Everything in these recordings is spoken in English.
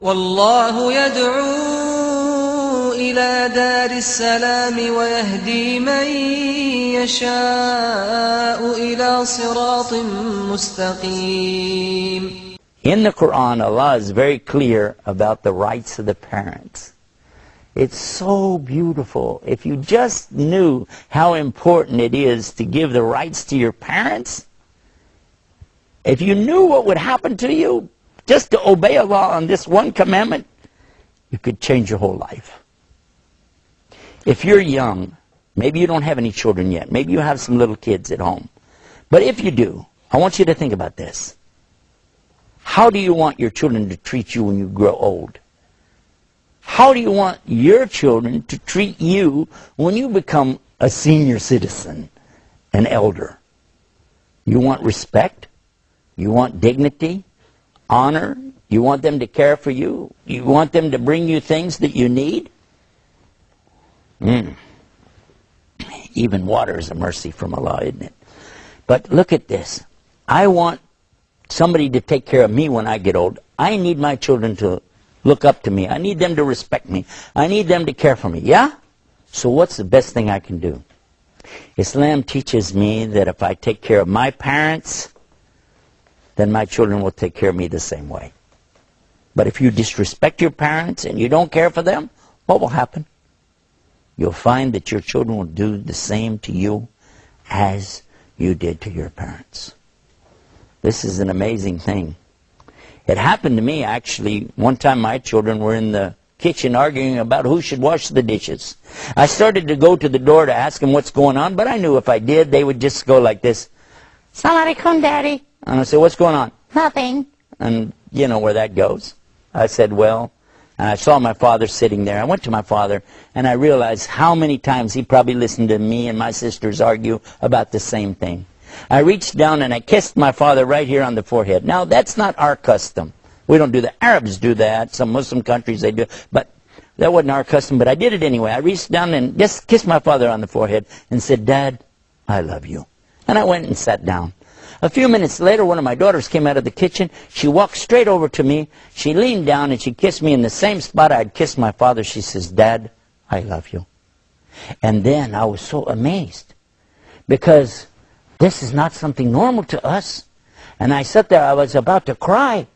والله يدعو إلى دار السلام ويهدي من يشاء إلى صراط مستقيم. In the Quran, Allah is very clear about the rights of the parents. It's so beautiful. If you just knew how important it is to give the rights to your parents, if you knew what would happen to you just to obey Allah on this one commandment, you could change your whole life. If you're young, maybe you don't have any children yet, maybe you have some little kids at home, but if you do, I want you to think about this. How do you want your children to treat you when you grow old? How do you want your children to treat you when you become a senior citizen, an elder? You want respect? You want dignity, honor? You want them to care for you? You want them to bring you things that you need? Even water is a mercy from Allah, isn't it? But look at this. I want somebody to take care of me when I get old. I need my children to look up to me. I need them to respect me. I need them to care for me. Yeah? So what's the best thing I can do? Islam teaches me that if I take care of my parents, then my children will take care of me the same way. But if you disrespect your parents and you don't care for them, what will happen? You'll find that your children will do the same to you as you did to your parents. This is an amazing thing. It happened to me, actually. One time my children were in the kitchen arguing about who should wash the dishes. I started to go to the door to ask them what's going on, but I knew if I did, they would just go like this. Assalamu alaikum, Daddy. And I said, what's going on? Nothing. And you know where that goes. I said, well, and I saw my father sitting there. I went to my father, and I realized how many times he probably listened to me and my sisters argue about the same thing. I reached down and I kissed my father right here on the forehead. Now, that's not our custom. We don't do that. Arabs do that. Some Muslim countries, they do. But that wasn't our custom, but I did it anyway. I reached down and just kissed my father on the forehead and said, Dad, I love you. And I went and sat down. A few minutes later, one of my daughters came out of the kitchen. She walked straight over to me. She leaned down and she kissed me in the same spot I'd kissed my father. She says, Dad, I love you. And then I was so amazed because this is not something normal to us. And I sat there, I was about to cry.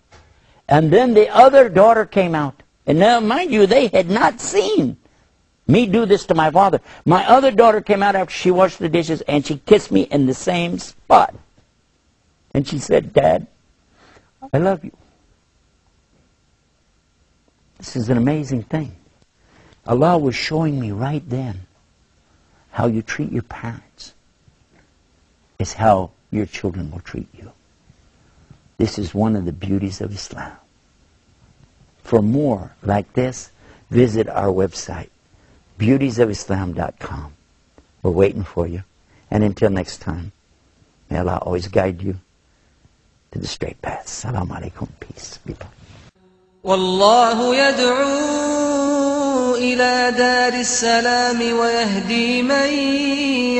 And then the other daughter came out. And now, mind you, they had not seen me do this to my father. My other daughter came out after she washed the dishes and she kissed me in the same spot. And she said, Dad, I love you. This is an amazing thing. Allah was showing me right then how you treat your parents is how your children will treat you. This is one of the beauties of Islam. For more like this, visit our website, beautiesofislam.com. We're waiting for you. And until next time, may Allah always guide you to the straight path. Assalamu alaikum. Peace. People. والله يدعو إلى دار السلام ويهدي من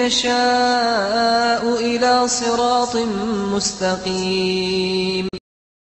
يشاء إلى صراط مستقيم.